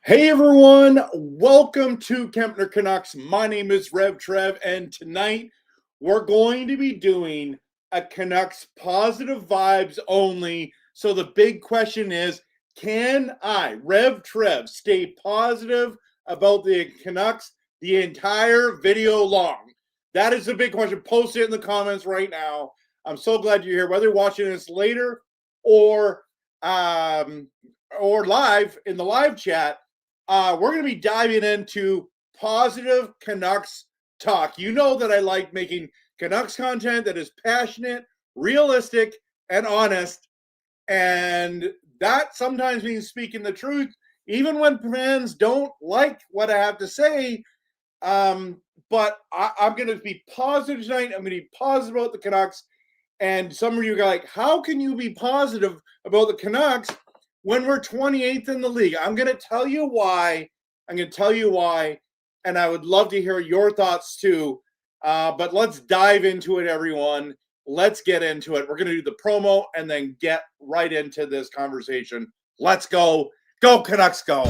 Hey everyone, welcome to Kempner Canucks. My name is RevTrev, and tonight we're going to be doing a Canucks positive vibes only. So the big question is, can I, RevTrev, stay positive about the Canucks the entire video long? That is the big question. Post it in the comments right now. I'm so glad you're here, whether you're watching this later or live in the live chat. We're going to be diving into positive Canucks talk. You know that I like making Canucks content that is passionate, realistic, and honest. And that sometimes means speaking the truth, even when fans don't like what I have to say. But I'm going to be positive tonight. I'm going to be positive about the Canucks. And some of you are like, how can you be positive about the Canucks when we're 28th in the league? I'm going to tell you why. And I would love to hear your thoughts too. But let's dive into it, everyone. Let's get into it. We're going to do the promo and then get right into this conversation. Let's go. Go, Canucks, go.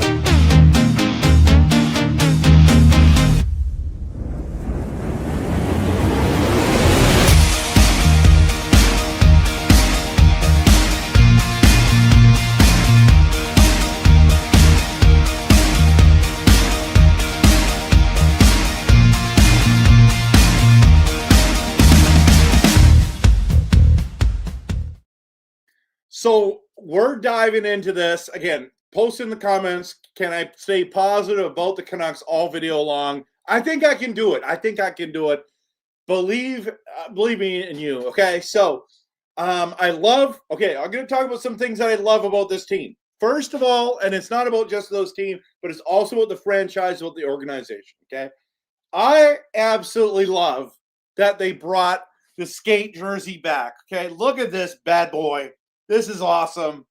So we're diving into this. Again, post in the comments, can I stay positive about the Canucks all video long? I think I can do it. Believe me in you, okay? So I'm going to talk about some things that I love about this team. First of all, and it's not about just those teams, but it's also about the franchise, about the organization, okay? I absolutely love that they brought the skate jersey back, okay? Look at this bad boy. This is awesome.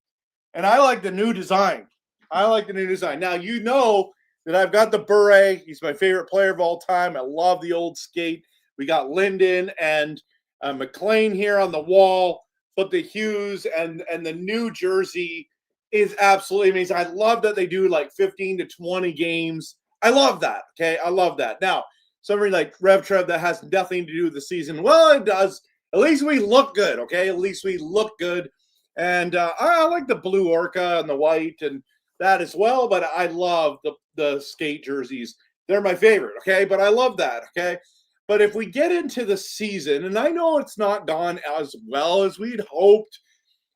And I like the new design. Now, you know that I've got the beret. He's my favorite player of all time. I love the old skate. We got Linden and McLean here on the wall. But the Hughes and the new jersey is absolutely amazing. I love that they do like 15 to 20 games. I love that, okay? I love that. Now, somebody like RevTrev that has nothing to do with the season. Well, it does. At least we look good, okay? At least we look good. And I like the blue orca and the white and that as well, but I love the skate jerseys. They're my favorite, okay? But I love that, okay? But if we get into the season, and I know it's not gone as well as we'd hoped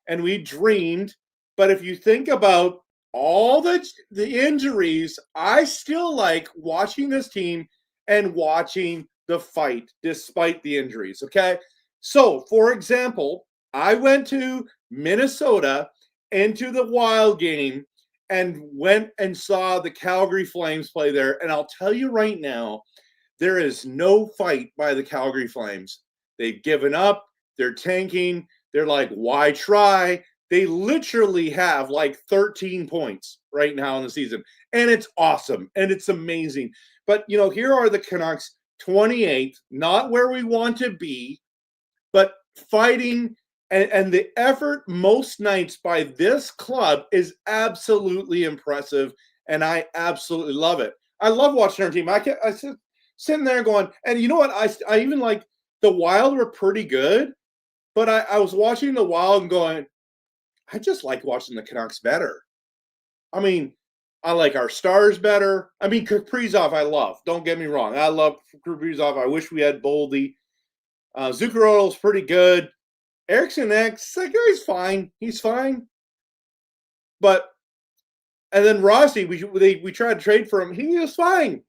and we dreamed, but if you think about all the injuries, I still like watching this team and watching the fight despite the injuries, okay? So, for example, I went to Minnesota into the Wild game and went and saw the Calgary Flames play there. And I'll tell you right now, there is no fight by the Calgary Flames. They've given up. They're tanking. They're like, why try? They literally have like 13 points right now in the season. And it's awesome. And it's amazing. But, you know, here are the Canucks, 28th, not where we want to be, but fighting. And the effort most nights by this club is absolutely impressive, and I absolutely love it. I love watching our team. I sit sitting there going, and you know what? I even like the Wild were pretty good, but I was watching the Wild and going, I just like watching the Canucks better. I mean, I like our stars better. I mean, Kaprizov I love. Don't get me wrong. I love Kaprizov. I wish we had Boldy. Zuccarello's pretty good. Eriksson X, like, he's fine. He's fine. But, and then Rossi, we tried to trade for him. He was fine.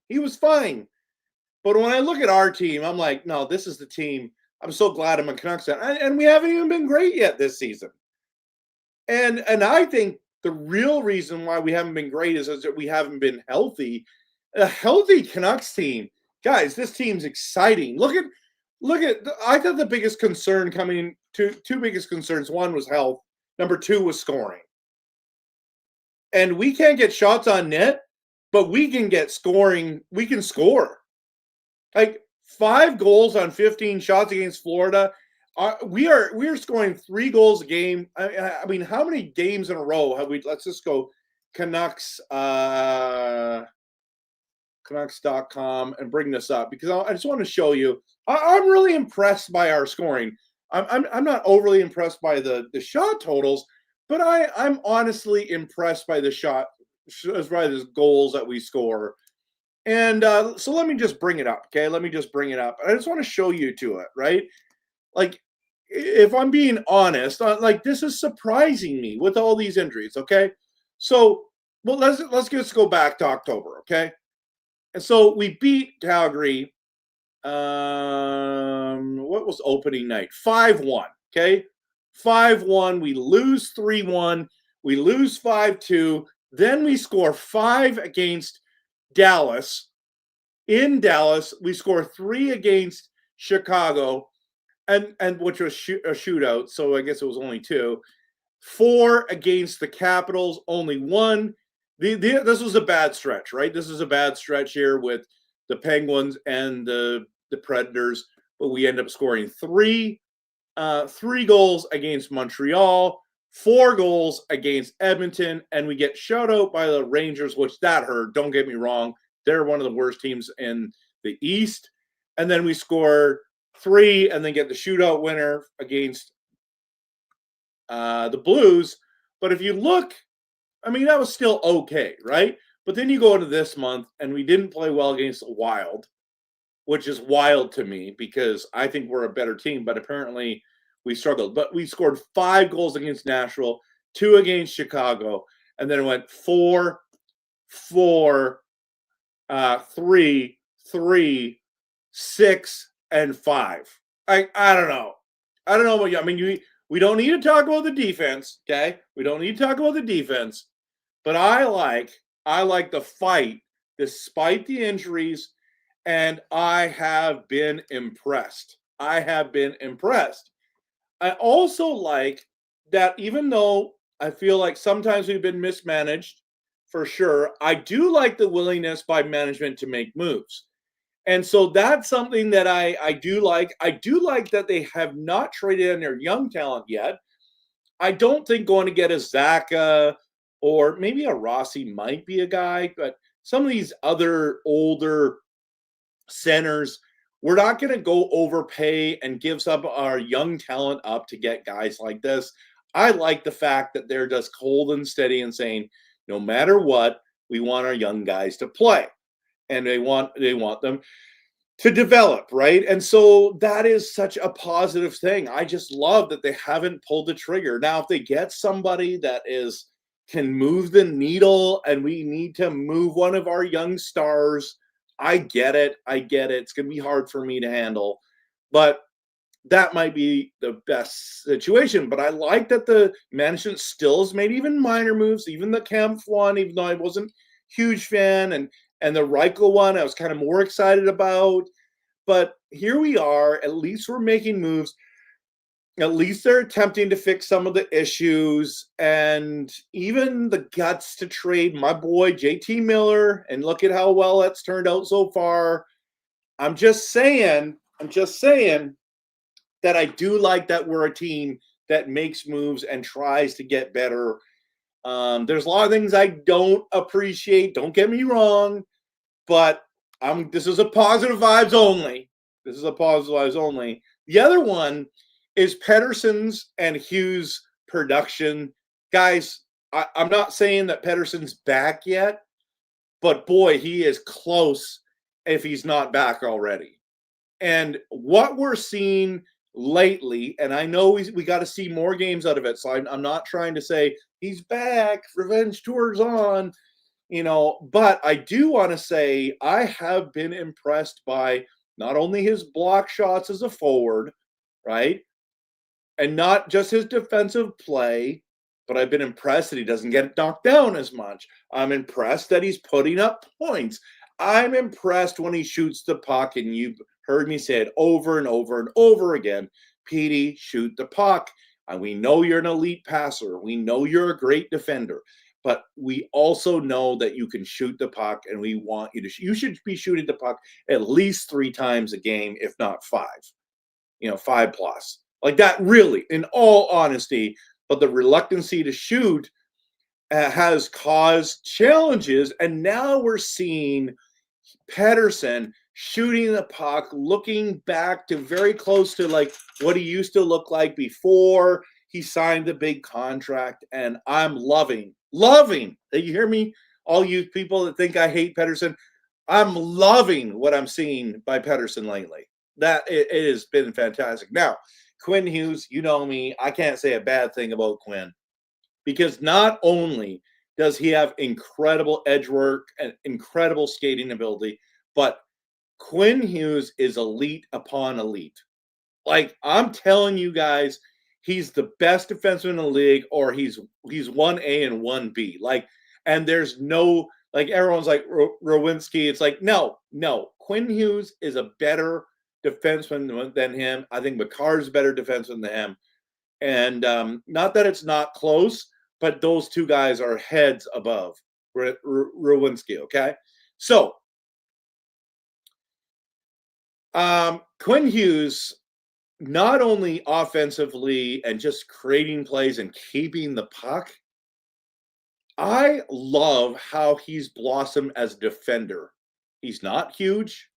But when I look at our team, I'm like, no, this is the team. I'm so glad I'm a Canucks fan. And we haven't even been great yet this season. And I think the real reason why we haven't been great is that we haven't been healthy. A healthy Canucks team. Guys, this team's exciting. Look at, I thought the biggest concern coming two biggest concerns. One was health. Number two was scoring. And we can't get shots on net, but we can get scoring. We can score. Like 5 goals on 15 shots against Florida. We are scoring 3 goals a game. I mean, how many games in a row have we? Let's just go Canucks, Canucks.com and bring this up because I just want to show you. I'm really impressed by our scoring. I'm not overly impressed by the shot totals, but I'm honestly impressed by the goals that we score. And so let me just bring it up, okay? Let me just bring it up. I just want to show you to it, right? Like, if I'm being honest, like this is surprising me with all these injuries, okay? So, well, let's just go back to October, okay? And so we beat Calgary. What was opening night? 5-1, okay? 5-1. We lose 3-1. We lose 5-2. Then we score 5 against Dallas. In Dallas, we score 3 against Chicago, and which was a shootout, so I guess it was only 2. 4 against the Capitals, only 1. This was a bad stretch, right? This is a bad stretch here with the Penguins and the Predators, but we end up scoring 3 goals against Montreal, 4 goals against Edmonton, and we get shut out by the Rangers, which that hurt. Don't get me wrong. They're one of the worst teams in the East. And then we score 3 and then get the shootout winner against the Blues. But if you look, I mean, that was still okay, right? But then you go into this month and we didn't play well against the Wild, which is wild to me because I think we're a better team, but apparently we struggled. But we scored 5 goals against Nashville, 2 against Chicago, and then it went 4, 3, 6, and 5. I don't know. I don't know about you. I mean, we don't need to talk about the defense, okay? We don't need to talk about the defense, but I like the fight despite the injuries, and I have been impressed. I have been impressed. I also like that even though I feel like sometimes we've been mismanaged, for sure, I do like the willingness by management to make moves. And so that's something that I do like. I do like that they have not traded in their young talent yet. I don't think going to get a Zaka or maybe a Rossi might be a guy, but some of these other older centers, we're not going to go overpay and give up our young talent up to get guys like this. I like the fact that they're just cold and steady and saying, no matter what, we want our young guys to play, and they want them to develop, right? And so that is such a positive thing. I just love that they haven't pulled the trigger. Now, if they get somebody that can move the needle, and we need to move one of our young stars, I get it. It's going to be hard for me to handle, but that might be the best situation. But I like that the management still has made even minor moves, even the Kempf one, even though I wasn't huge fan, and the Reichel one I was kind of more excited about. But here we are. At least we're making moves. At least they're attempting to fix some of the issues, and even the guts to trade my boy JT Miller, and look at how well that's turned out so far. I'm just saying that I do like that we're a team that makes moves and tries to get better. There's a lot of things I don't appreciate. Don't get me wrong, but this is a positive vibes only. The other one is Pettersson's and Hughes' production. Guys, I'm not saying that Pettersson's back yet, but boy, he is close if he's not back already. And what we're seeing lately, and I know we got to see more games out of it, so I'm not trying to say he's back, revenge tour's on, but I do want to say I have been impressed by not only his block shots as a forward, right, and not just his defensive play, but I've been impressed that he doesn't get knocked down as much. I'm impressed that he's putting up points. I'm impressed when he shoots the puck, and you've heard me say it over and over and over again. Petey, shoot the puck. And we know you're an elite passer. We know you're a great defender. But we also know that you can shoot the puck, and we want you to. You should be shooting the puck at least 3 times a game, if not 5. 5 plus. Like that, really, in all honesty. But the reluctancy to shoot, has caused challenges, and now we're seeing Pettersson shooting the puck, looking back to very close to like what he used to look like before he signed the big contract. And I'm loving. You hear me? All you people that think I hate Pettersson, I'm loving what I'm seeing by Pettersson lately. That it has been fantastic. Now, Quinn Hughes, you know me, I can't say a bad thing about Quinn, because not only does he have incredible edge work and incredible skating ability, but Quinn Hughes is elite upon elite. Like, I'm telling you guys, he's the best defenseman in the league, or he's 1A and 1B. Like, and there's no, like, everyone's like Rowinski. It's like, no. Quinn Hughes is a better defenseman than him. I think Makar's a better defenseman than him. And not that it's not close, but those two guys are heads above Rowinski, okay? So, Quinn Hughes, not only offensively and just creating plays and keeping the puck, I love how he's blossomed as a defender. He's not huge,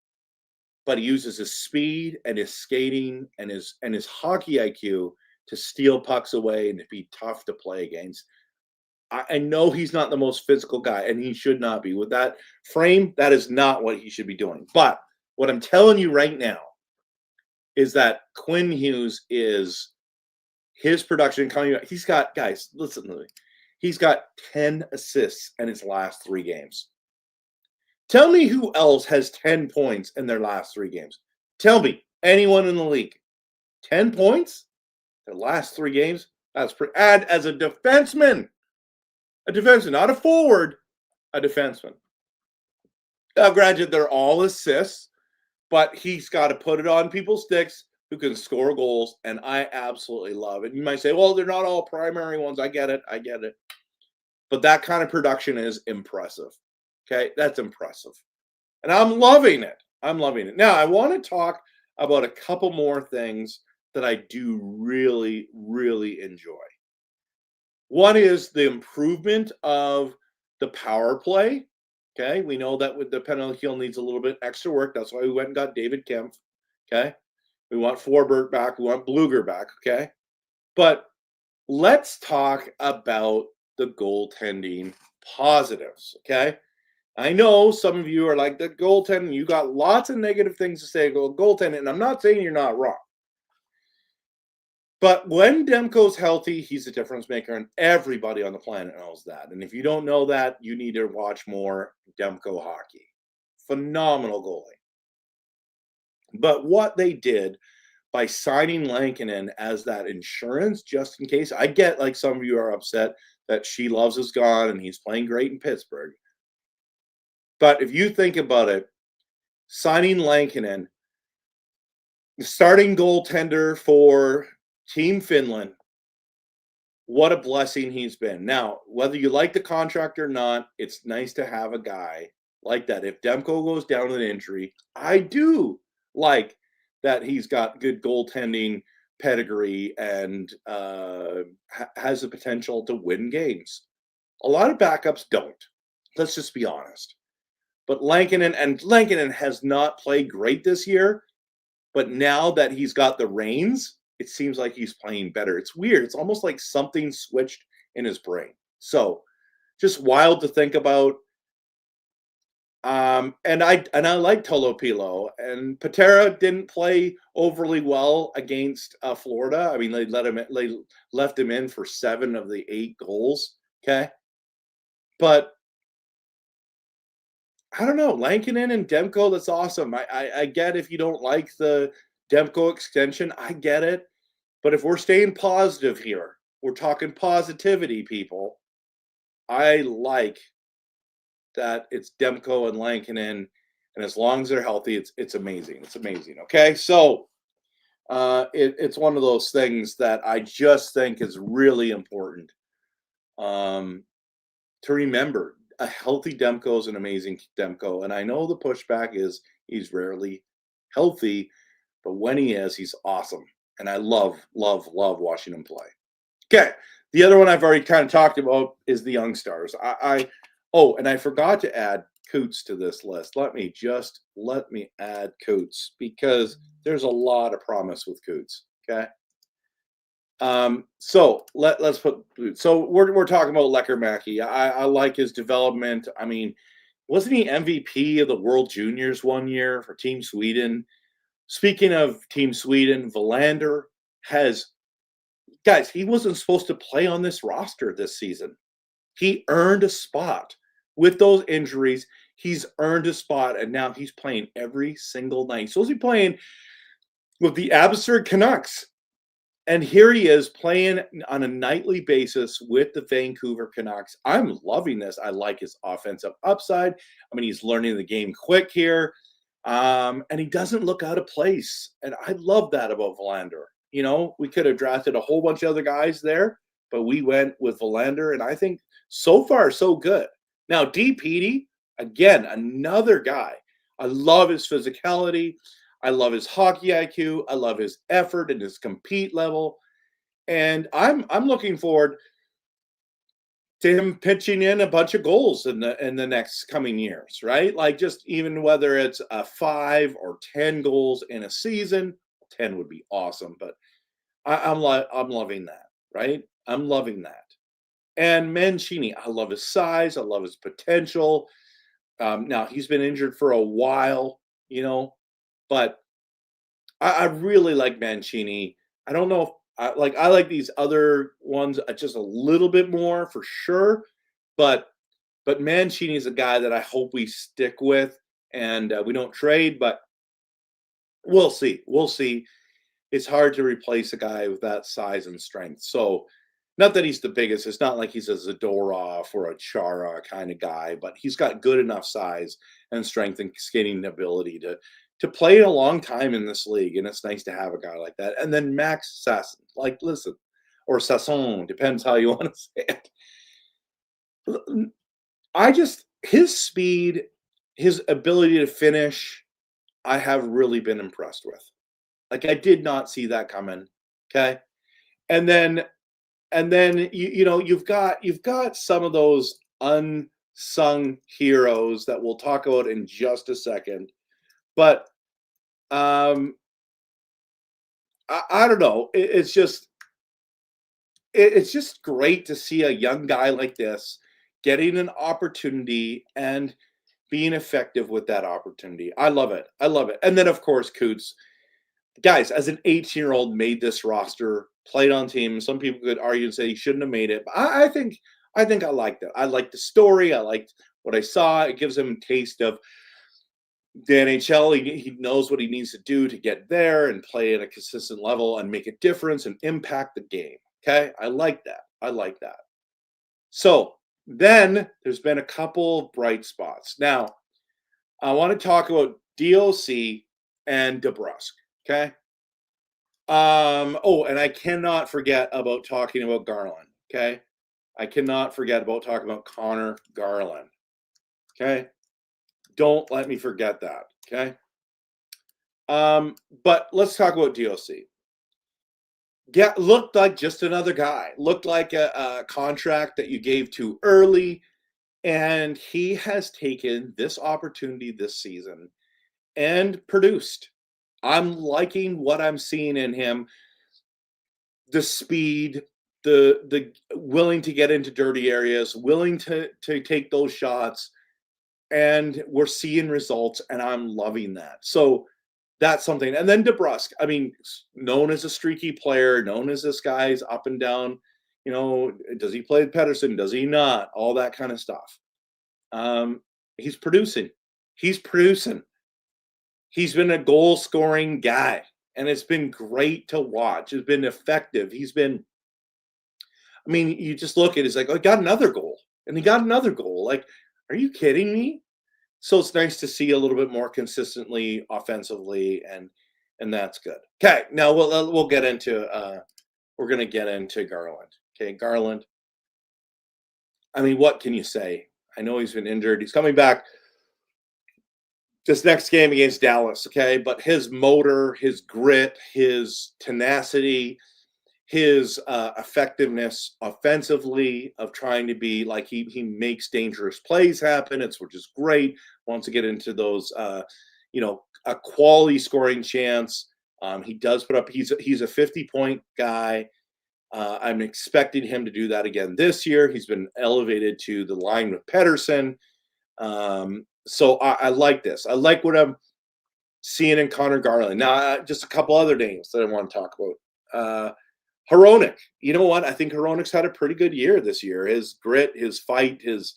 but he uses his speed and his skating and his hockey IQ to steal pucks away and to be tough to play against. I know he's not the most physical guy, and he should not be. With that frame, that is not what he should be doing. But what I'm telling you right now is that Quinn Hughes is his production coming out. He's got, guys, listen to me. He's got 10 assists in his last 3 games. Tell me who else has 10 points in their last 3 games. Tell me, anyone in the league. 10 points? Their last 3 games? That's pretty. And as a defenseman, not a forward, a defenseman. Now, granted, they're all assists, but he's got to put it on people's sticks who can score goals, and I absolutely love it. You might say, well, they're not all primary ones. I get it. But that kind of production is impressive. Okay, that's impressive. And I'm loving it. Now, I want to talk about a couple more things that I do really, really enjoy. One is the improvement of the power play. Okay, we know that with the penalty kill needs a little bit extra work. That's why we went and got David Kempf. Okay, we want Forbert back. We want Bluger back. Okay, but let's talk about the goaltending positives. Okay, I know some of you are like, the goaltending, you got lots of negative things to say about goaltending, and I'm not saying you're not wrong. But when Demko's healthy, he's a difference maker, and everybody on the planet knows that. And if you don't know that, you need to watch more Demko hockey. Phenomenal goalie. But what they did by signing Lankinen as that insurance, just in case, I get like some of you are upset that She Loves is gone and he's playing great in Pittsburgh. But if you think about it, signing Lankinen, the starting goaltender for Team Finland, what a blessing he's been. Now, whether you like the contract or not, it's nice to have a guy like that. If Demko goes down with an injury, I do like that he's got good goaltending pedigree and has the potential to win games. A lot of backups don't. Let's just be honest. But Lankinen has not played great this year, but now that he's got the reins, it seems like he's playing better. It's weird. It's almost like something switched in his brain. So just wild to think about. And I like Tolopilo, and Patera didn't play overly well against Florida. I mean, they left him in for 7 of the 8 goals. Okay. But I don't know, Lankinen and Demko, that's awesome. I get if you don't like the Demko extension, I get it. But if we're staying positive here, we're talking positivity, people. I like that it's Demko and Lankinen, and as long as they're healthy, it's amazing. It's amazing. Okay, so it's one of those things that I just think is really important to remember. A healthy Demko is an amazing Demko, and I know the pushback is he's rarely healthy, but when he is, he's awesome. And I love watching him play. Okay, The other one I've already kind of talked about is the young stars. And I forgot to add Coots to this list. Let me add Coots because there's a lot of promise with Coots. Okay. So let's put. So we're talking about Lecker-Mackey. I like his development. I mean, wasn't he MVP of the World Juniors one year for Team Sweden? Speaking of Team Sweden, Verlander guys, he wasn't supposed to play on this roster this season. He earned a spot. With those injuries, he's earned a spot, and now he's playing every single night. He's supposed to be playing with the absurd Canucks. And here he is playing on a nightly basis with the Vancouver Canucks. I'm loving this. I like his offensive upside. I mean, he's learning the game quick here. And he doesn't look out of place. And I love that about Verlander. You know, we could have drafted a whole bunch of other guys there, but we went with Verlander. And I think so far, so good. Now, D. Petey, again, another guy. I love his physicality. I love his hockey IQ. I love his effort and his compete level. And I'm looking forward to him pitching in a bunch of goals in the next coming years, right? Like just even whether it's 5 or 10 goals in a season, 10 would be awesome. But I'm loving that, right? I'm loving that. And Mancini, I love his size. I love his potential. Now he's been injured for a while, you know, but I really like Mancini. I don't know if I like these other ones just a little bit more for sure, but Mancini is a guy that I hope we stick with and we don't trade. But we'll see. We'll see. It's hard to replace a guy with that size and strength. So, not that he's the biggest. It's not like he's a Zadorov or a Chara kind of guy, but he's got good enough size and strength and skating ability to play a long time in this league, and it's nice to have a guy like that. And then Max Sasson, or Sasson, depends how you want to say it. His speed, his ability to finish, I have really been impressed with. Like I did not see that coming. Okay, and then you've got some of those unsung heroes that we'll talk about in just a second. But I don't know. It's just great to see a young guy like this getting an opportunity and being effective with that opportunity. I love it. I love it. And then of course, Coots, guys, as an 18-year-old made this roster, played on teams. Some people could argue and say he shouldn't have made it, but I think I liked it. I liked the story. I liked what I saw. It gives him a taste of the NHL. He knows what he needs to do to get there and play at a consistent level and make a difference and impact the game. Okay, I like that. I like that. So then there's been a couple bright spots. Now I want to talk about DOC and DeBrusk. Okay. And I cannot forget about talking about Garland. Okay. I cannot forget about talking about Connor Garland. Okay. Don't let me forget that. Okay. But let's talk about DOC. Looked like just another guy. Looked like a contract that you gave too early. And he has taken this opportunity this season and produced. I'm liking what I'm seeing in him. The speed, the willing to get into dirty areas, willing to take those shots, and we're seeing results, and I'm loving that. So that's something. And then DeBrusk, I mean, known as a streaky player, known as this guy's up and down. You know, does he play with Pedersen? Does he not? All that kind of stuff. He's producing. He's producing. He's been a goal-scoring guy, and it's been great to watch. It's been effective. He's been, I mean, you just look at it, it's like, oh, he got another goal, and he got another goal. Like, are you kidding me? So it's nice to see a little bit more consistently offensively, and that's good. Okay, now we'll get into we're going to get into Garland. Okay, Garland. I mean, what can you say? I know he's been injured. He's coming back this next game against Dallas, okay? But his motor, his grit, his tenacity, his effectiveness offensively of trying to be like he makes dangerous plays happen. Which is great. Wants to get into those, a quality scoring chance. He does put up. He's a 50-point guy. I'm expecting him to do that again this year. He's been elevated to the line with Pettersson. So I like this. I like what I'm seeing in Connor Garland. Now, just a couple other names that I want to talk about. Hronek. You know what? I think Hronek's had a pretty good year this year. His grit, his fight, his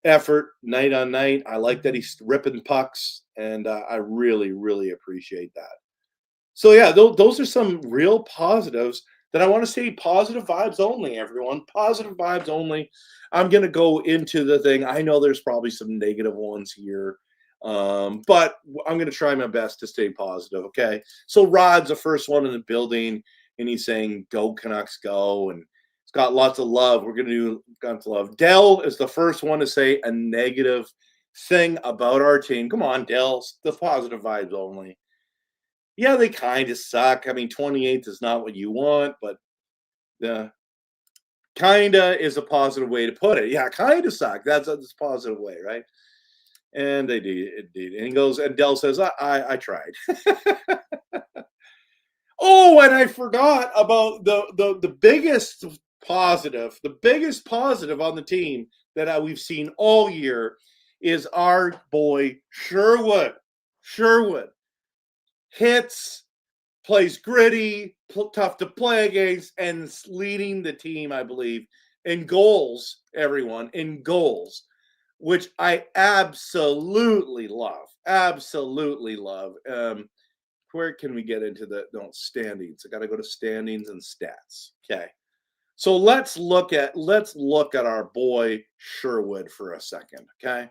effort night on night. I like that he's ripping pucks, and I really, really appreciate that. So, yeah, those are some real positives that I want to say positive vibes only, everyone. Positive vibes only. I'm going to go into the thing. I know there's probably some negative ones here, but I'm going to try my best to stay positive, okay? So Rod's the first one in the building, and he's saying, go Canucks, go, and it's got lots of love. We're going to do lots of love. Dell is the first one to say a negative thing about our team. Come on, Dell, the positive vibes only. Yeah, they kind of suck. I mean, 28th is not what you want, but kind of is a positive way to put it. Yeah, kind of suck. That's a positive way, right? And they did. And he goes, and Dell says, I tried. Oh, and I forgot about the biggest positive. The biggest positive on the team that we've seen all year is our boy Sherwood. Sherwood hits, plays gritty, tough to play against, and leading the team, I believe, in goals, everyone, in goals, which I absolutely love. Absolutely love. Where can we get into the standings? I got to go to standings and stats. Okay. So let's look at our boy Sherwood for a second, okay?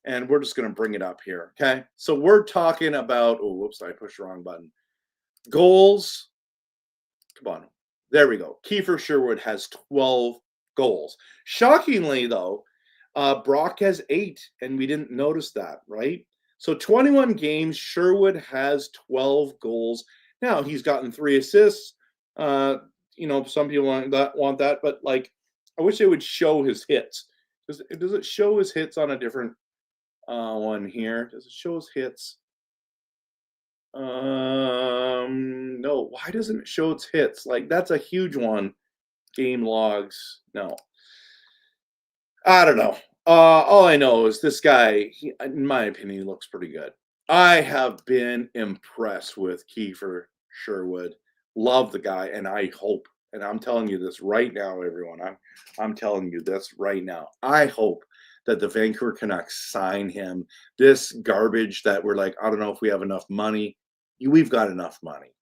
And we're just going to bring it up here, okay? So we're talking about, oh, whoops, I pushed the wrong button. Goals. Come on. There we go. Kiefer Sherwood has 12 goals. Shockingly, though, Brock has 8, and we didn't notice that, right? So 21 games, Sherwood has 12 goals. Now, he's gotten 3 assists. Some people want that, but, like, I wish they would show his hits. Does it show his hits on a different one here? Does it show his hits? No. Why doesn't it show its hits? Like, that's a huge one. Game logs. No. I don't know. All I know is this guy, in my opinion, looks pretty good. I have been impressed with Kiefer Sherwood. Love the guy, and I hope, and I'm telling you this right now, everyone. I'm telling you this right now. I hope that the Vancouver Canucks sign him. This garbage that we're like, I don't know if we have enough money. We've got enough money.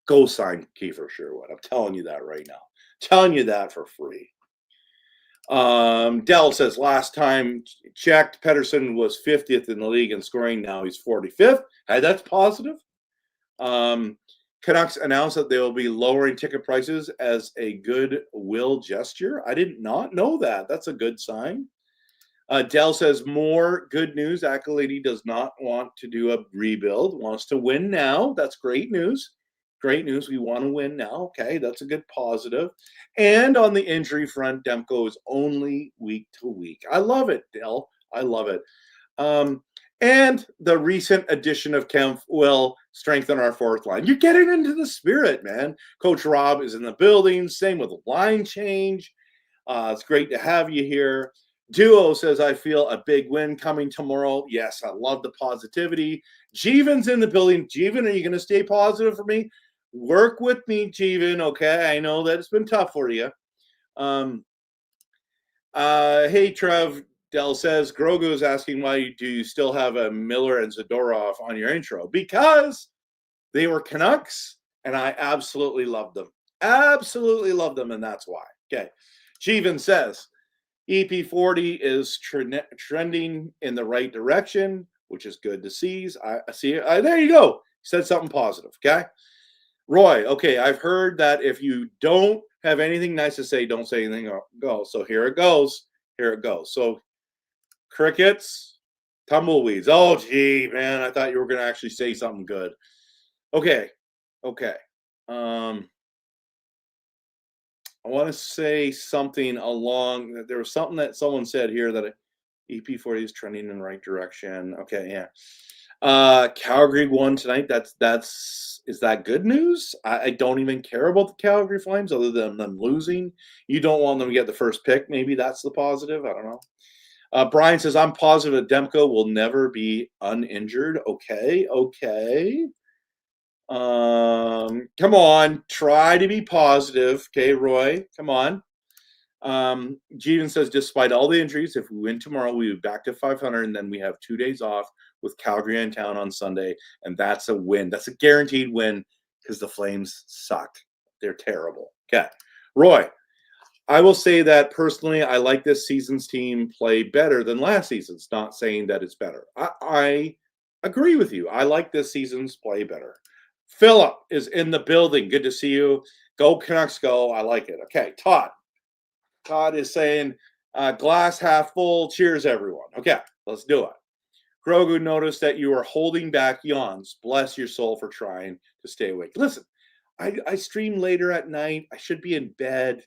Go sign Kiefer Sherwood. I'm telling you that right now. I'm telling you that for free. Dell says last time checked, Pettersson was 50th in the league in scoring. Now he's 45th. Hey, that's positive. Canucks announced that they will be lowering ticket prices as a goodwill gesture. I did not know that. That's a good sign. Dell says more good news. Accolade does not want to do a rebuild, wants to win now. That's great news. Great news. We want to win now. Okay, that's a good positive. And on the injury front, Demko is only week to week. I love it, Dell. I love it. And the recent addition of Kempf will strengthen our fourth line. You're getting into the spirit, man. Coach Rob is in the building. Same with the line change. It's great to have you here. Duo says, I feel a big win coming tomorrow. Yes, I love the positivity. Jeevan's in the building. Jeevan, are you going to stay positive for me? Work with me, Jeevan, okay? I know that it's been tough for you. Hey, Trev, Dell says, Grogu is asking why do you still have a Miller and Zadorov on your intro? Because they were Canucks, and I absolutely loved them. Absolutely loved them, and that's why. Okay. Jeevan says, EP40 is trending in the right direction, which is good to see. I see. There you go. Said something positive. Okay. Roy. Okay. I've heard that if you don't have anything nice to say, don't say anything. Go. So here it goes. Here it goes. So crickets, tumbleweeds. Oh, gee, man. I thought you were going to actually say something good. Okay. Okay. I want to say something along. There was something that someone said here that EP40 is trending in the right direction. Okay, yeah. Calgary won tonight. Is that good news? I don't even care about the Calgary Flames other than them losing. You don't want them to get the first pick. Maybe that's the positive. I don't know. Brian says, I'm positive that Demko will never be uninjured. Okay. Come on, try to be positive. Okay, Roy, come on. Jeevan says, despite all the injuries, if we win tomorrow, we'll be back to 500, and then we have 2 days off with Calgary in town on Sunday, and that's a win. That's a guaranteed win because the Flames suck. They're terrible. Okay, Roy, I will say that personally, I like this season's team play better than last season's. Not saying that it's better. I agree with you. I like this season's play better. Philip is in the building. Good to see you. Go Canucks, go. I like it. Okay, Todd. Todd is saying, glass half full. Cheers, everyone. Okay, let's do it. Grogu noticed that you are holding back yawns. Bless your soul for trying to stay awake. Listen, I stream later at night. I should be in bed.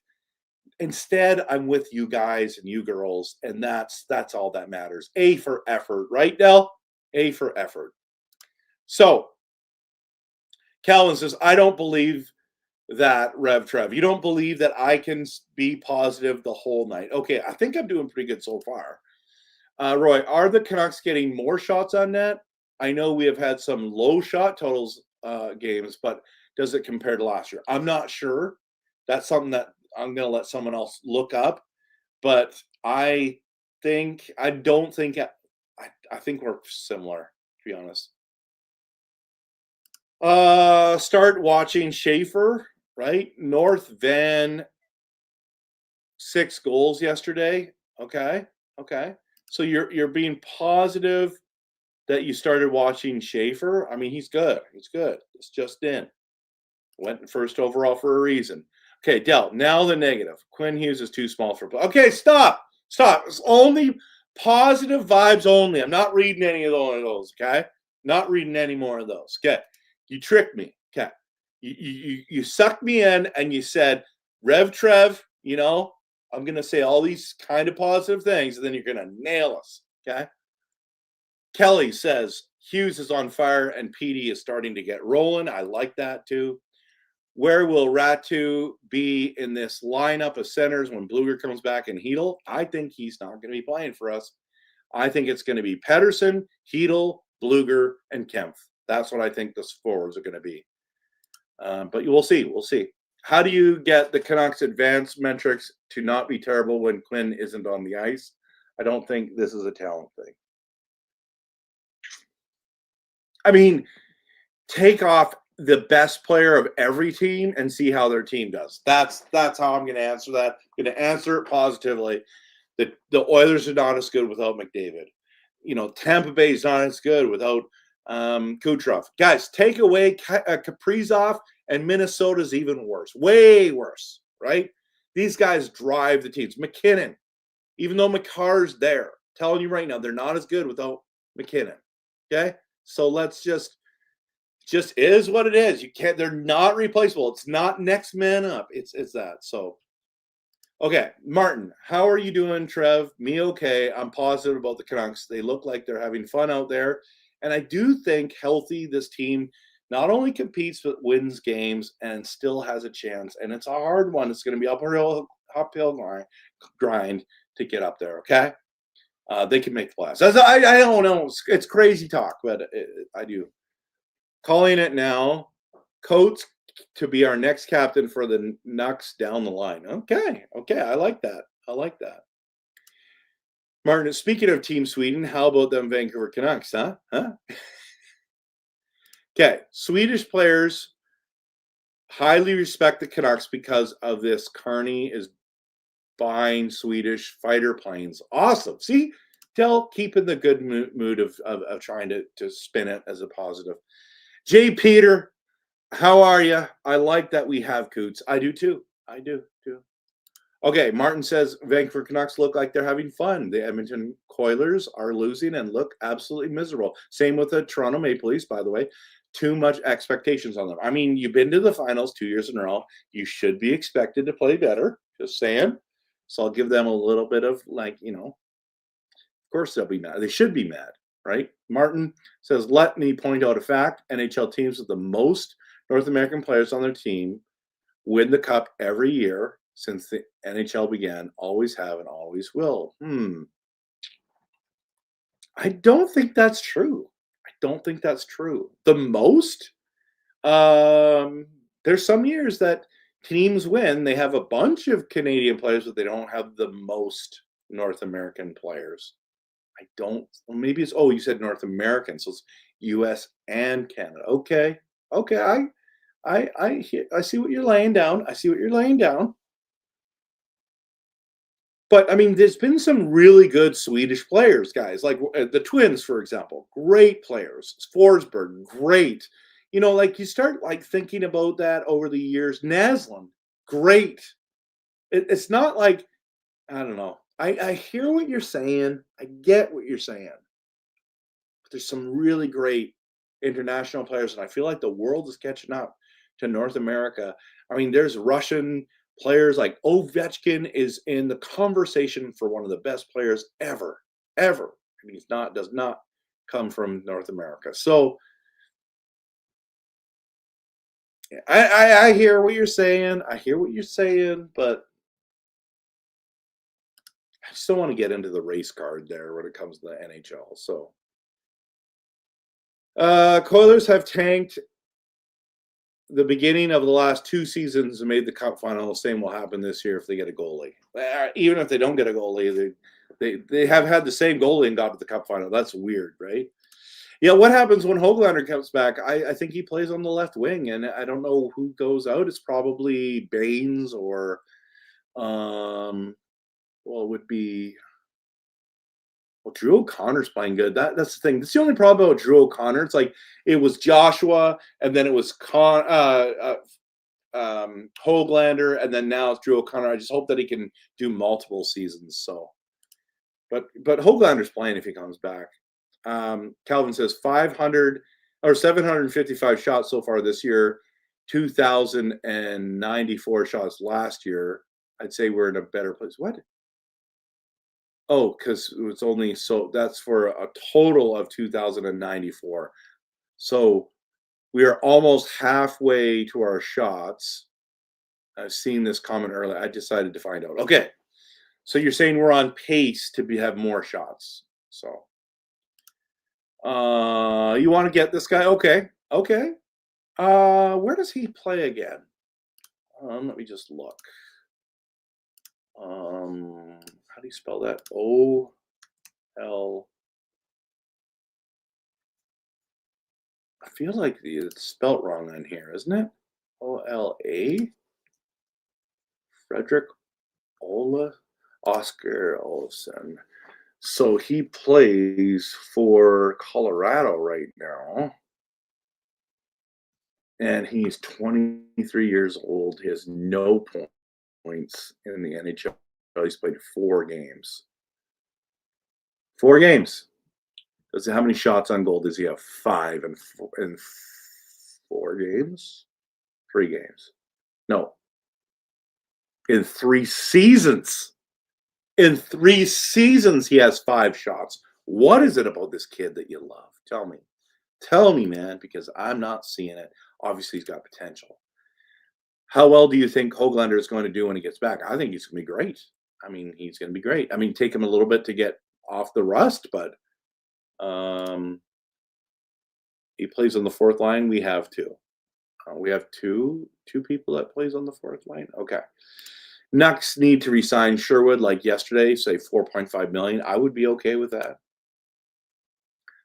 Instead, I'm with you guys and you girls, and that's all that matters. A for effort, right, Del? A for effort. So, Calvin says, I don't believe that, RevTrev. You don't believe that I can be positive the whole night. Okay, I think I'm doing pretty good so far. Roy, are the Canucks getting more shots on net? I know we have had some low shot totals games, but does it compare to last year? I'm not sure. That's something that I'm going to let someone else look up. But I think we're similar, to be honest. Start watching Schaefer, right? North Van, 6 goals yesterday. Okay. So you're being positive that you started watching Schaefer. I mean, he's good. It's just in. Went first overall for a reason. Okay, Del, now the negative. Quinn Hughes is too small for play. Okay, stop. It's only positive vibes only. I'm not reading any of those, okay? Not reading any more of those. Okay. You tricked me. Okay. You sucked me in and you said, RevTrev, I'm going to say all these kind of positive things, and then you're going to nail us. Okay. Kelly says, Hughes is on fire and PD is starting to get rolling. I like that too. Where will Ratu be in this lineup of centers when Bluger comes back and Hedl? I think he's not going to be playing for us. I think it's going to be Pedersen, Hedl, Bluger, and Kempf. That's what I think the forwards are going to be. But we'll see. How do you get the Canucks advanced metrics to not be terrible when Quinn isn't on the ice? I don't think this is a talent thing. I mean, take off the best player of every team and see how their team does. That's how I'm going to answer that. I'm going to answer it positively. The Oilers are not as good without McDavid. Tampa Bay is not as good without Kucherov. Guys, take away Kaprizov, and Minnesota's even worse. Way worse, right? These guys drive the teams. McKinnon, even though McCarr's there, telling you right now, they're not as good without McKinnon. Okay? So let's just is what it is. They're not replaceable. It's not next man up. It's that. So okay, Martin, how are you doing, Trev? Me okay. I'm positive about the Canucks. They look like they're having fun out there. And I do think healthy, this team not only competes but wins games and still has a chance. And it's a hard one. It's going to be uphill grind to get up there, okay? They can make the playoffs. I don't know. It's crazy talk, but I do. Calling it now. Coates to be our next captain for the Nucks down the line. Okay. I like that. Martin, speaking of Team Sweden, how about them Vancouver Canucks, huh? Okay, Swedish players highly respect the Canucks because of this. Carney is buying Swedish fighter planes. Awesome. See, Del keeping the good mood of trying to spin it as a positive. Jay Peter, how are you? I like that we have Coots. I do too. Okay, Martin says Vancouver Canucks look like they're having fun. The Edmonton Oilers are losing and look absolutely miserable. Same with the Toronto Maple Leafs, by the way. too much expectations on them. I mean, you've been to the finals 2 years in a row. You should be expected to play better. Just saying. So I'll give them a little bit of of course they'll be mad. They should be mad, right? Martin says, let me point out a fact. NHL teams with the most North American players on their team win the cup every year since the NHL began. Always have and always will. I don't think that's true. The most? There's some years that teams win. They have a bunch of Canadian players, but they don't have the most North American players. Maybe it's, you said North American, so it's US and Canada. Okay. I see what you're laying down. But I mean, there's been some really good Swedish players, guys, like the Twins, for example. Great players. Forsberg, great. You start thinking about that over the years. Naslund, great. It's not like, I don't know. I hear what you're saying. I get what you're saying. But there's some really great international players, and I feel like the world is catching up to North America. I mean, there's Russian players like Ovechkin is in the conversation for one of the best players ever. I mean, does not come from North America. So I hear what you're saying. But I just don't want to get into the race card there when it comes to the NHL. So, Coilers have tanked the beginning of the last 2 seasons and made the cup final. The same will happen this year if they get a goalie. Even if they don't get a goalie, they have had the same goalie and got to the cup final. That's weird, right? Yeah, what happens when Höglander comes back? I think he plays on the left wing, and I don't know who goes out. It's probably Baines or it would be Drew O'Connor's playing good. That's the thing. That's the only problem about Drew O'Connor. It's like it was Joshua, and then it was Höglander, and then now it's Drew O'Connor. I just hope that he can do multiple seasons. So, but Höglander's playing if he comes back. Calvin says 500 or 755 shots so far this year, 2,094 shots last year. I'd say we're in a better place. What? Oh, because it's only that's for a total of 2,094. So we are almost halfway to our shots. I've seen this comment earlier. I decided to find out. Okay. So you're saying we're on pace to have more shots. So you want to get this guy? Okay. Where does he play again? Let me just look. How do you spell that? O-L. I feel like it's spelt wrong on here, isn't it? O-L-A? Frederick Ola Oscar Olsen. So he plays for Colorado right now. And he's 23 years old. He has no points in the NHL. He's played 4 games. 4 games. How many shots on goal does he have? 5 in 4 games? 3 games. No. In 3 seasons. In 3 seasons, he has 5 shots. What is it about this kid that you love? Tell me. Tell me, man, because I'm not seeing it. Obviously, he's got potential. How well do you think Höglander is going to do when he gets back? I think he's going to be great. I mean, he's going to be great. I mean, take him a little bit to get off the rust, but he plays on the 4th line. We have 2. We have two people that plays on the 4th line. Okay. Nucks need to resign Sherwood like yesterday, say $4.5 million. I would be okay with that.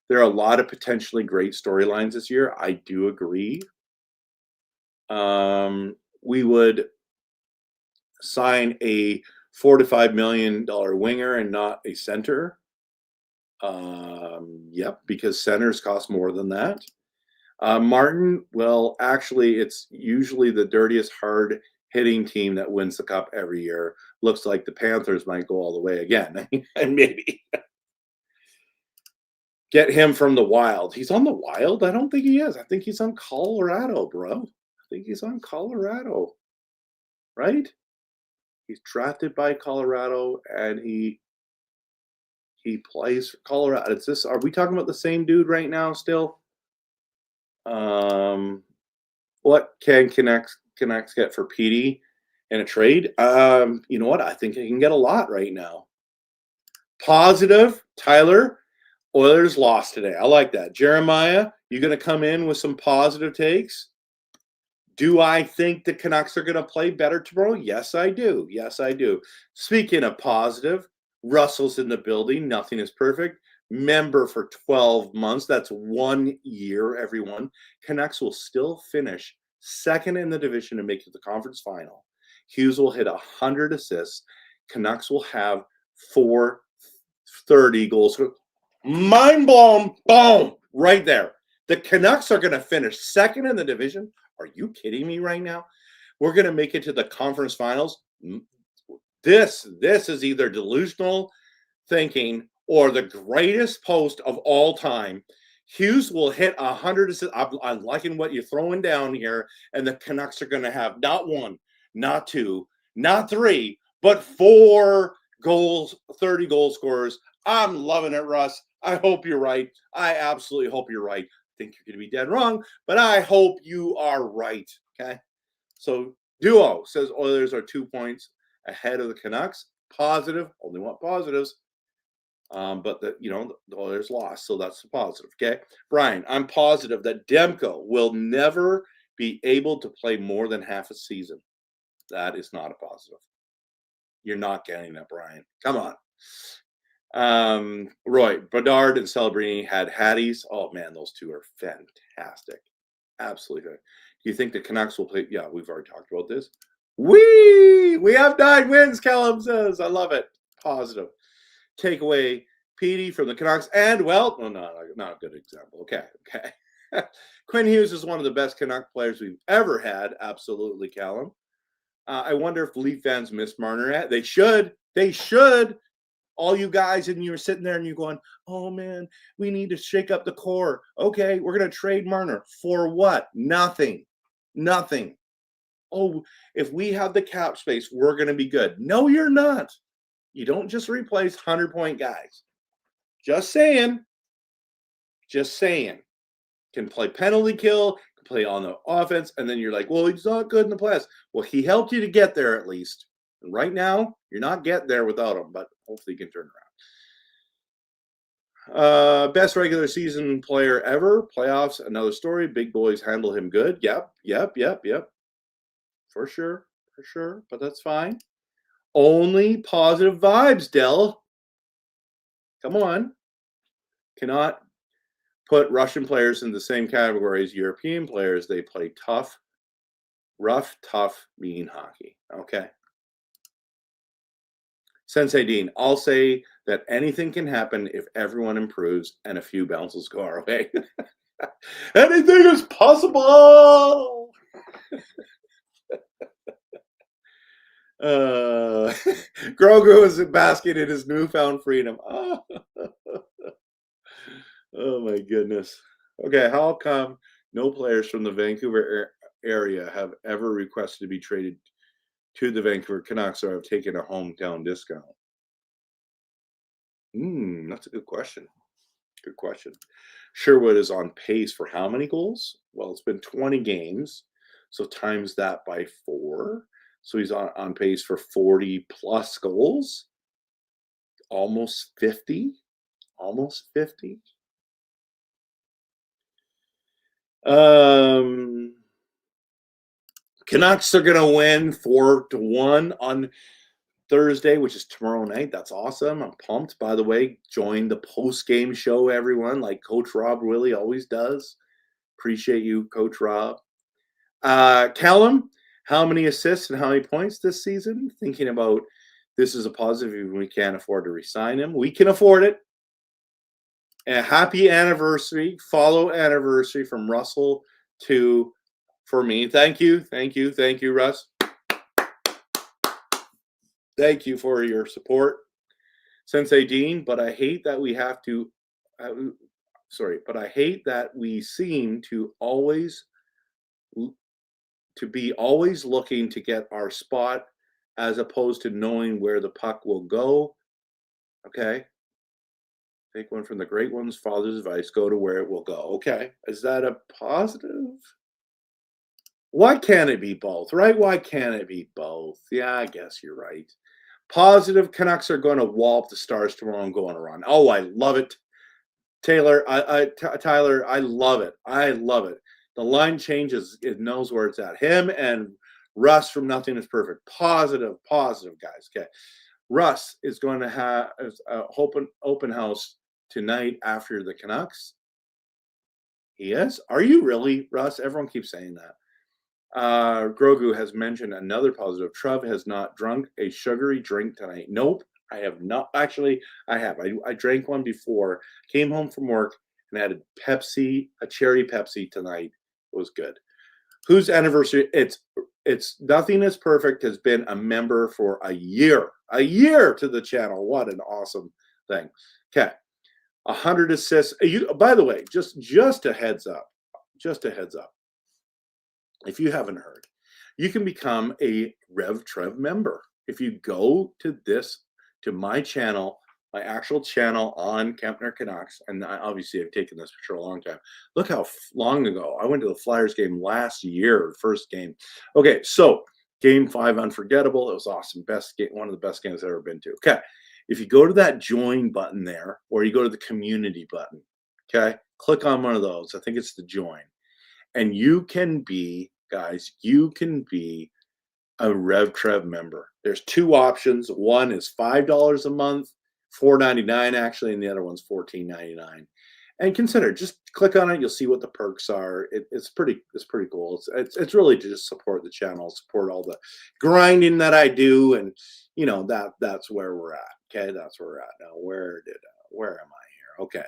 There are a lot of potentially great storylines this year. I do agree. We would sign a $4 to $5 million winger and not a center. Yep, because centers cost more than that. Martin, well, actually, it's usually the dirtiest, hard-hitting team that wins the cup every year. Looks like the Panthers might go all the way again, and maybe. Get him from the Wild. He's on the Wild? I don't think he is. I think he's on Colorado, bro. I think he's on Colorado. Right? He's drafted by Colorado, and he plays for Colorado. It's this. Are we talking about the same dude right now still? What can Canucks get for PD in a trade? You know what? I think he can get a lot right now. Positive, Tyler. Oilers lost today. I like that. Jeremiah, you going to come in with some positive takes? Do I think the Canucks are going to play better tomorrow? Yes, I do. Yes, I do. Speaking of positive, Russell's in the building. Nothing is perfect. Member for 12 months. That's 1 year, everyone. Canucks will still finish second in the division and make it to the conference final. Hughes will hit 100 assists. Canucks will have 430 goals. Mind blown. Boom. Right there. The Canucks are going to finish second in the division. Are you kidding me right now? We're going to make it to the conference finals. This is either delusional thinking or the greatest post of all time. Hughes will hit 100 assists. I'm liking what you're throwing down here. And the Canucks are going to have not one, not two, not three, but 4 goals, 30 goal scorers. I'm loving it, Russ. I hope you're right. I absolutely hope you're right. I think you're going to be dead wrong, but I hope you are right. Okay. So Duo says Oilers are 2 points ahead of the Canucks. Positive. Only want positives. But the Oilers lost, so that's a positive. Okay. Brian, I'm positive that Demko will never be able to play more than half a season. That is not a positive. You're not getting that, Brian. Come on. Roy, Bedard and Celebrini had Hatties. Oh man, those two are fantastic. Absolutely. Do you think the Canucks will play? Yeah, we've already talked about this. We have 9 wins, Callum says. I love it. Positive. Take away Petey from the Canucks. And well, no, not a good example. Okay. Quinn Hughes is one of the best Canuck players we've ever had. Absolutely, Callum. I wonder if Leaf fans miss Marner. They should. They should. All you guys, and you're sitting there and you're going, oh man, we need to shake up the core. Okay, we're going to trade Marner. For what? Nothing. Oh, if we have the cap space, we're going to be good. No, you're not. You don't just replace 100-point guys. Just saying. Can play penalty kill, can play on the offense, and then you're like, well, he's not good in the playoffs. Well, he helped you to get there at least. And right now, you're not getting there without him, but hopefully he can turn around. Best regular season player ever. Playoffs, another story. Big boys handle him good. Yep. For sure. But that's fine. Only positive vibes, Dell. Come on. Cannot put Russian players in the same category as European players. They play tough, rough, mean hockey. Okay. Sensei Dean, I'll say that anything can happen if everyone improves and a few bounces go our way. Anything is possible. Grogu is basking in his newfound freedom. Oh my goodness. Okay, how come no players from the Vancouver area have ever requested to be traded to the Vancouver Canucks or have taken a hometown discount? That's a good question. Sherwood is on pace for how many goals? Well, it's been 20 games, so times that by 4. So he's on pace for 40 plus goals. Almost 50. Canucks are going to win 4-1 on Thursday, which is tomorrow night. That's awesome. I'm pumped. By the way, join the post-game show, everyone, like Coach Rob Willie always does. Appreciate you, Coach Rob. Callum, how many assists and how many points this season? Thinking about this is a positive even we can't afford to re-sign him. We can afford it. And happy anniversary. Follow anniversary from Russell for me. Thank you, Russ. Thank you for your support, Sensei Dean. But I hate that we have to. but I hate that we seem to be always looking to get our spot as opposed to knowing where the puck will go. Okay. Take one from the great one's father's advice, go to where it will go. Okay. Is that a positive? Why can't it be both, right? Why can't it be both? Yeah, I guess you're right. Positive, Canucks are going to wallop the Stars tomorrow and go on a run. Oh, I love it. Tyler, I love it. I love it. The line changes. It knows where it's at. Him and Russ from Nothing is Perfect. Positive, guys. Okay. Russ is going to have an open house tonight after the Canucks. He is? Are you really, Russ? Everyone keeps saying that. Grogu has mentioned another positive. Trev has not drunk a sugary drink tonight. Nope, I have not. Actually, I have. I drank one before. Came home from work and had a cherry Pepsi tonight. It was good. Whose anniversary? It's Nothing is Perfect has been a member for a year to the channel. What an awesome thing. Okay. 100 assists. By the way, just a heads up. If you haven't heard, you can become a RevTrev member. If you go to my channel, my actual channel on Kempner Canucks, and obviously I've taken this for a long time. Look how long ago. I went to the Flyers game last year, first game. Okay, so game 5, unforgettable. It was awesome. Best game, one of the best games I've ever been to. Okay, if you go to that join button there, or you go to the community button, okay, click on one of those. I think it's the join. And you can be, guys, a RevTrev member. There's 2 options. One is $5 a month, $4.99 actually, and the other one's $14.99. And consider, just click on it. You'll see what the perks are. It's pretty cool. It's really to just support the channel, support all the grinding that I do, and that's where we're at. Okay, that's where we're at now. Where am I here? Okay,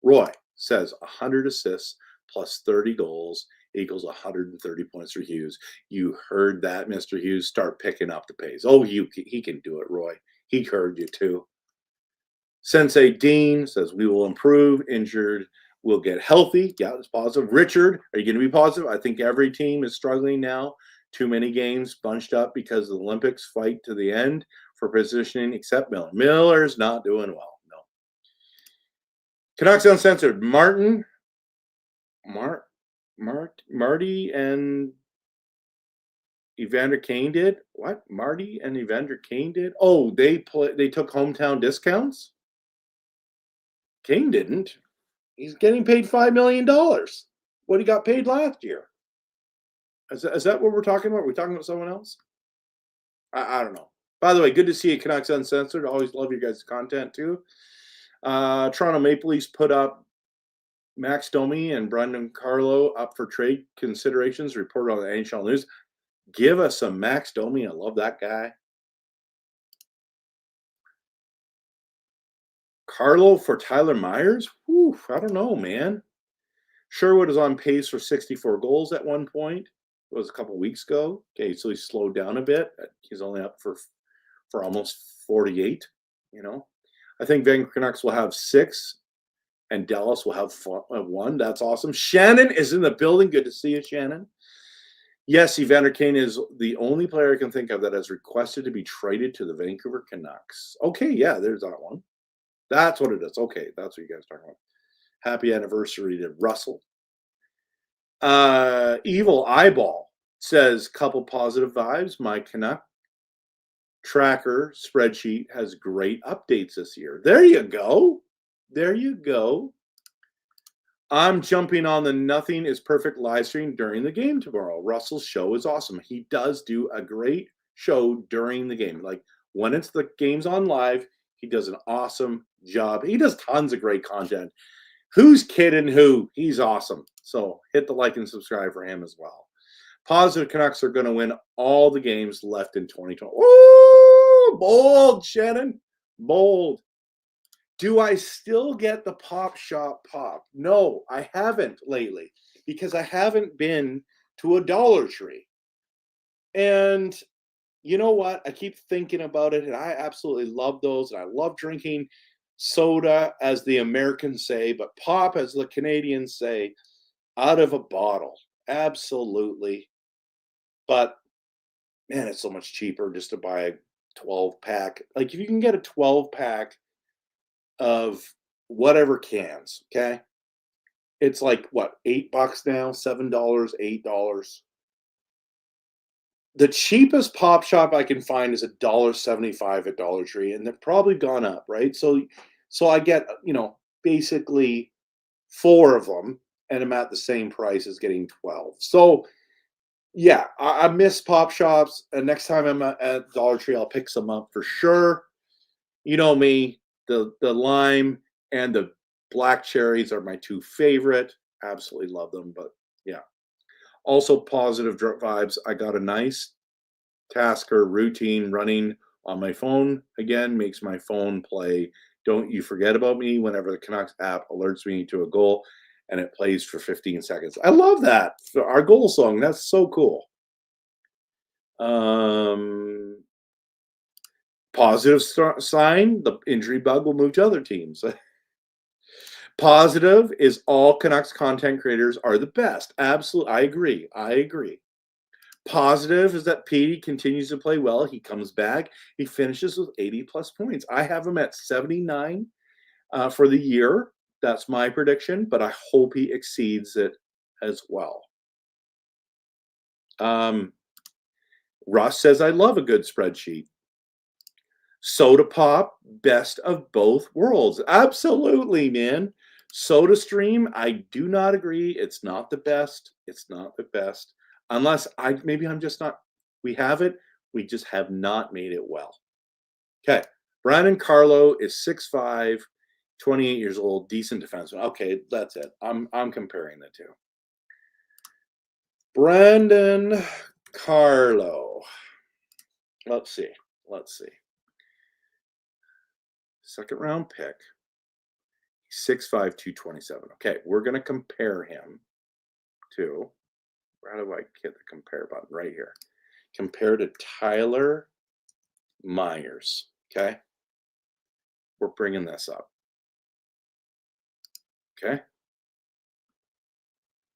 Roy says 100 assists plus 30 goals equals 130 points for Hughes. You heard that, Mr. Hughes. Start picking up the pace. Oh, he can do it, Roy. He heard you too. Sensei Dean says we will improve. Injured will get healthy. Yeah, it's positive. Richard, are you going to be positive? I think every team is struggling now. Too many games bunched up because the Olympics fight to the end for positioning, except Miller. Miller's not doing well. No. Canucks Uncensored. Marty and Evander Kane did what? Marty and Evander Kane did? Oh, they took hometown discounts. Kane didn't. He's getting paid $5 million. What he got paid last year. Is that what we're talking about? Are we talking about someone else? I don't know. By the way, good to see you, Canucks Uncensored. Always love your guys' content too. Toronto Maple Leafs put up Max Domi and Brendan Carlo up for trade considerations, reported on the NHL News. Give us some Max Domi. I love that guy. Carlo for Tyler Myers? Whew, I don't know, man. Sherwood is on pace for 64 goals at one point. It was a couple weeks ago. Okay, so he slowed down a bit. He's only up for almost 48, I think Vancouver Canucks will have 6. And Dallas will have 1. That's awesome. Shannon is in the building. Good to see you, Shannon. Yes, Evander Kane is the only player I can think of that has requested to be traded to the Vancouver Canucks. Okay, yeah, there's that one. That's what it is. Okay, that's what you guys are talking about. Happy anniversary to Russell. Evil Eyeball says, couple positive vibes. My Canuck tracker spreadsheet has great updates this year. There you go. There you go. I'm jumping on the Nothing is Perfect live stream during the game tomorrow. Russell's show is awesome. He does do a great show during the game. Like when it's the game's on live, he does an awesome job. He does tons of great content. Who's kidding who? He's awesome. So hit the like and subscribe for him as well. Positive Canucks are going to win all the games left in 2020. Ooh, bold, Shannon. Bold. Do I still get the Pop Shop pop? No, I haven't lately because I haven't been to a Dollar Tree. And you know what? I keep thinking about it, and I absolutely love those, and I love drinking soda, as the Americans say, but pop, as the Canadians say, out of a bottle. Absolutely. But man, it's so much cheaper just to buy a 12 pack. Like if you can get a 12 pack of whatever cans, okay? It's like what, $8 now, $7, $8. The cheapest pop shop I can find is $1.75 at Dollar Tree, and they've probably gone up, right? So I get, basically 4 of them, and I'm at the same price as getting 12. So yeah, I miss pop shops, and next time I'm at Dollar Tree, I'll pick some up for sure. You know me, the lime and the black cherries are my 2 favorite. Absolutely love them, but yeah. Also positive vibes. I got a nice tasker routine running on my phone. Again, makes my phone play Don't You Forget About Me whenever the Canucks app alerts me to a goal, and it plays for 15 seconds. I love that. For our goal song. That's so cool. Positive sign, the injury bug will move to other teams. Positive is all Canucks content creators are the best. Absolutely. I agree. Positive is that Petey continues to play well. He comes back. He finishes with 80-plus points. I have him at 79 for the year. That's my prediction, but I hope he exceeds it as well. Russ says, I love a good spreadsheet. Soda pop, best of both worlds. Absolutely, man. Soda Stream, I do not agree. It's not the best. It's not the best. Unless maybe I'm just not, we have it. We just have not made it well. Okay. Brandon Carlo is 6'5", 28 years old, decent defenseman. Okay, that's it. I'm comparing the two. Brandon Carlo. Let's see. Second round pick. 6'5", 227. Okay, we're going to compare him to, how do I get the compare button? Right here. Compare to Tyler Myers. Okay. We're bringing this up. Okay.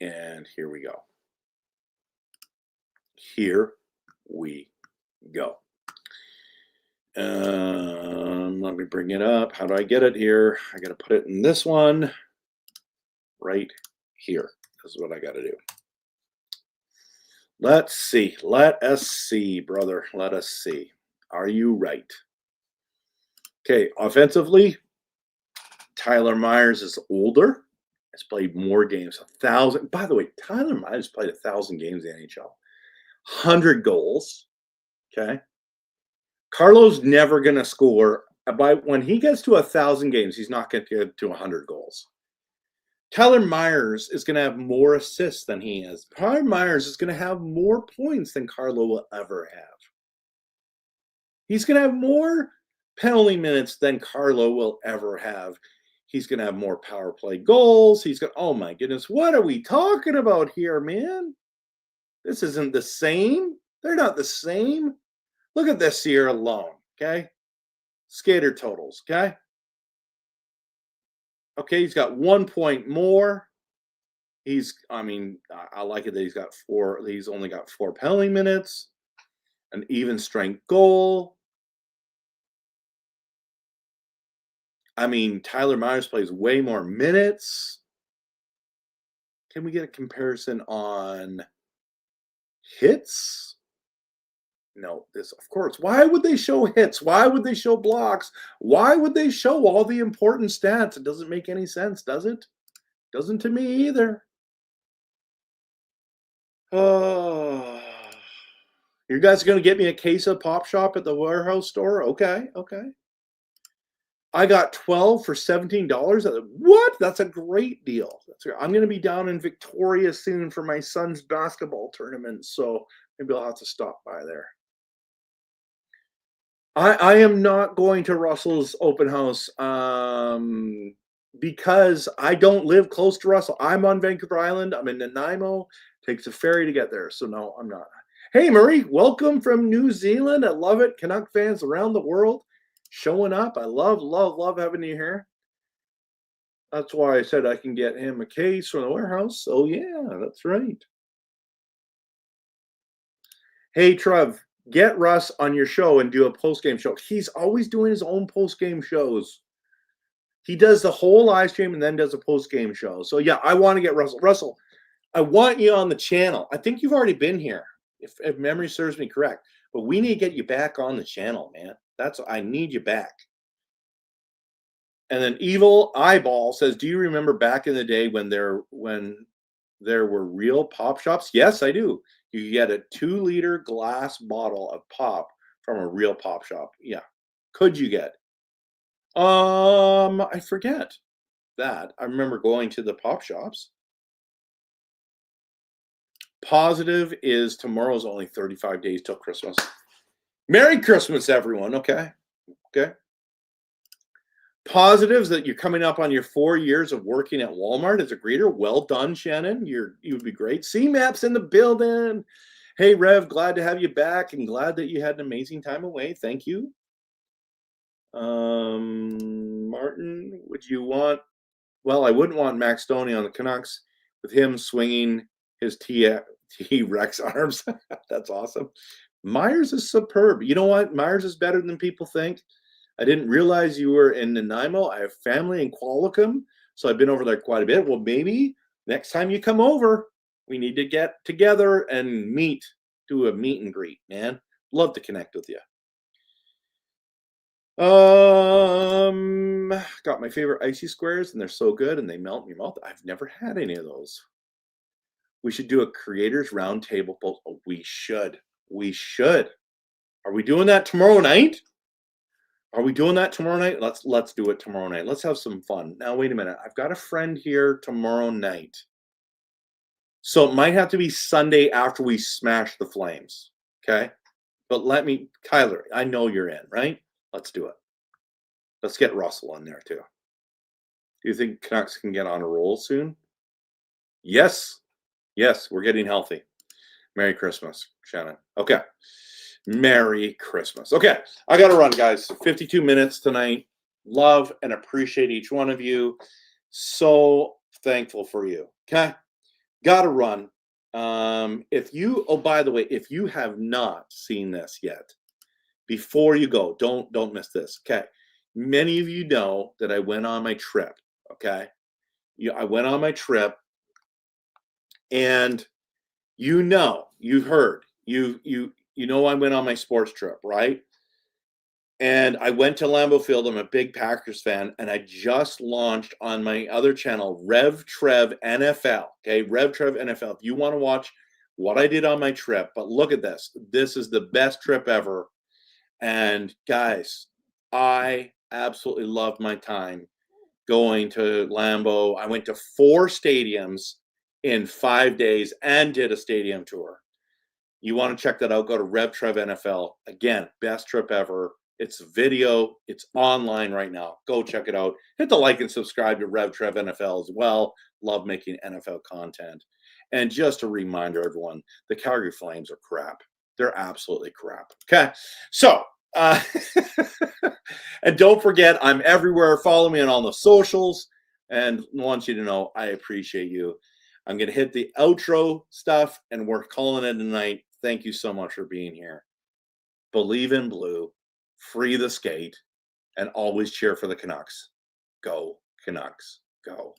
And here we go. Let me bring it up. How do I get it here? I got to put it in this one right here. This is what I got to do. Let's see. Let us see, brother. Let us see. Are you right? Okay. Offensively, Tyler Myers is older. Has played more games. 1,000. By the way, Tyler Myers played 1,000 games in the NHL. 100 goals. Okay. Carlo's never going to score. When he gets to 1,000 games, he's not going to get to 100 goals. Tyler Myers is going to have more assists than he is. Tyler Myers is going to have more points than Carlo will ever have. He's going to have more penalty minutes than Carlo will ever have. He's going to have more power play goals. Oh my goodness, what are we talking about here, man? This isn't the same. They're not the same. Look at this year alone, okay? Skater totals, okay? Okay, he's got 1 point more. I like it that he's only got 4 penalty minutes, an even strength goal. Tyler Myers plays way more minutes. Can we get a comparison on hits? No, of course. Why would they show hits? Why would they show blocks? Why would they show all the important stats? It doesn't make any sense, does it? Doesn't to me either. Oh, you guys are going to get me a case of Pop Shop at the warehouse store? Okay. I got 12 for $17. What? That's a great deal. I'm going to be down in Victoria soon for my son's basketball tournament, so maybe I'll have to stop by there. I am not going to Russell's open house because I don't live close to Russell. I'm on Vancouver Island. I'm in Nanaimo. Takes a ferry to get there, so no, I'm not. Hey, Murray, welcome from New Zealand. I love it. Canuck fans around the world. showing up. I love having you here. That's why I said I can get him a case from the warehouse. Oh, yeah, that's right. Hey, Trev, get Russ on your show and do a post-game show. He's always doing his own post-game shows. He does the whole live stream and then does a post-game show. So, yeah, I want to get Russell. Russell, I want you on the channel. I think you've already been here, if memory serves me correct. But we need to get you back on the channel, man. I need you back. And then Evil Eyeball says, do you remember back in the day when there were real pop shops? Yes, I do. You get a 2-liter glass bottle of pop from a real pop shop. Yeah. Could you get? I forget that. I remember going to the pop shops. Positive is tomorrow's only 35 days till Christmas. Merry Christmas, everyone. Okay. Positives that you're coming up on your 4 years of working at Walmart as a greeter. Well done, Shannon. You would be great. C-Map's in the building. Hey, Rev, glad to have you back and glad that you had an amazing time away. Thank you. Martin, would you want? Well, I wouldn't want Max Stoney on the Canucks with him swinging his T-Rex arms. That's awesome. Myers is superb. You know what? Myers is better than people think. I didn't realize you were in Nanaimo. I have family in Qualicum, so I've been over there quite a bit. Well, maybe next time you come over, we need to get together and do a meet and greet, man. Love to connect with you. Got my favorite icy squares, and they're so good, and they melt in your mouth. I've never had any of those. We should do a creators roundtable. Oh, we should. Are we doing that tomorrow night? Let's do it tomorrow night. Let's have some fun. Now, wait a minute. I've got a friend here tomorrow night. So it might have to be Sunday after we smash the Flames. Okay? But Kyler, I know you're in, right? Let's do it. Let's get Russell in there too. Do you think Canucks can get on a roll soon? Yes, we're getting healthy. Merry Christmas, Shannon. Okay. Merry Christmas. Okay, I got to run, guys. 52 minutes tonight. Love and appreciate each one of you. So thankful for you. Okay, got to run. By the way, if you have not seen this yet, before you go, don't miss this. Okay, many of you know that I went on my trip. Okay, I went on my trip, and you've heard. You know I went on my sports trip, right? And I went to Lambeau Field. I'm a big Packers fan, and I just launched on my other channel, RevTrev NFL. Okay, RevTrev NFL. If you want to watch what I did on my trip, but look at this. This is the best trip ever. And guys, I absolutely loved my time going to Lambeau. I went to 4 stadiums in 5 days and did a stadium tour. You want to check that out, go to RevTrev NFL. Again, best trip ever. It's video. It's online right now. Go check it out. Hit the like and subscribe to RevTrev NFL as well. Love making NFL content. And just a reminder, everyone, the Calgary Flames are crap. They're absolutely crap. Okay, so, and don't forget, I'm everywhere. Follow me on all the socials. And want you to know I appreciate you. I'm going to hit the outro stuff, and we're calling it a night. Thank you so much for being here. Believe in blue, free the skate, and always cheer for the Canucks. Go, Canucks, go.